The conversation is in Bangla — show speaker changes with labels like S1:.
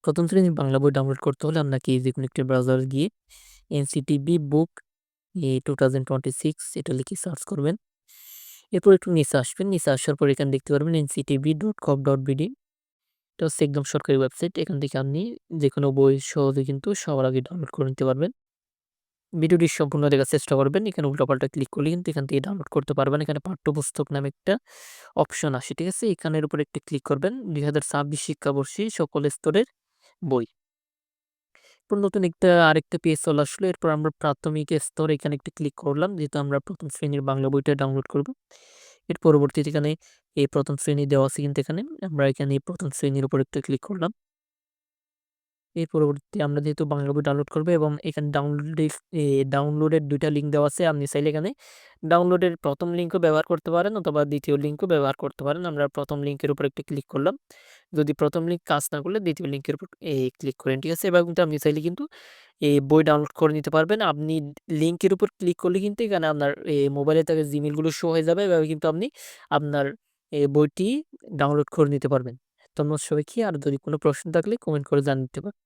S1: প্রথম শ্রেণীর বাংলা বই ডাউনলোড করতে হলে আপনাকে যেকোনো একটি ব্রাউজারে গিয়ে এনসিটিবি বুক 2026 এটা লিখে সার্চ করবেন। এরপর একটু নিচে আসবেন। নিচে আসার পর এখানে দেখতে পারবেন nctb.gov.bd। এটা হচ্ছে একদম সরকারি ওয়েবসাইট। এখান থেকে আপনি যেকোনো বই সহজে কিন্তু সবার আগে ডাউনলোড করে নিতে পারবেন। ভিডিওটি সম্পূর্ণ দেখার চেষ্টা করবেন। এখানে উল্টাপাল্টা ক্লিক করলে কিন্তু এখান থেকে ডাউনলোড করতে পারবেন। এখানে পাঠ্যপুস্তক নামে একটা অপশন আসে, ঠিক আছে? এখানের উপর একটি ক্লিক করবেন। 2026 শিক্ষাবর্ষে সকল স্তরের বই। এরপর নতুন আরেকটা পেজ চলে আসলো। এরপর আমরা প্রাথমিক স্তর এখানে একটু ক্লিক করলাম, যেহেতু আমরা প্রথম শ্রেণীর বাংলা বইটা ডাউনলোড করব। এর পরবর্তীতে এখানে এই প্রথম শ্রেণী দেওয়া আছে, কিন্তু এখানে আমরা এখানে প্রথম শ্রেণীর উপর একটা ক্লিক করলাম। এর পরবর্তীতে আমরা যেহেতু বাংলা বই ডাউনলোড করবো এবং এখানে ডাউনলোডের ২ টা লিঙ্ক দেওয়া আছে। আপনি চাইলে এখানে ডাউনলোডের প্রথম লিঙ্কও ব্যবহার করতে পারেন অথবা দ্বিতীয় লিঙ্কও ব্যবহার করতে পারেন। আমরা প্রথম লিঙ্কের উপর একটু ক্লিক করলাম। যদি প্রথম লিঙ্ক কাজ না করলে দ্বিতীয় লিঙ্কের উপর ক্লিক করেন, ঠিক আছে? এবার কিন্তু আপনি চাইলে কিন্তু এই বই ডাউনলোড করে নিতে পারবেন। আপনি লিঙ্কের উপর ক্লিক করলে কিন্তু এখানে আপনার মোবাইলে থাকা জিমেইলগুলো শো হয়ে যাবে। এভাবে কিন্তু আপনি আপনার বইটি ডাউনলোড করে নিতে পারবেন। ধন্যবাদ সবাইকে। আর যদি কোনো প্রশ্ন থাকলে কমেন্ট করে জানিয়ে দিতে পারেন।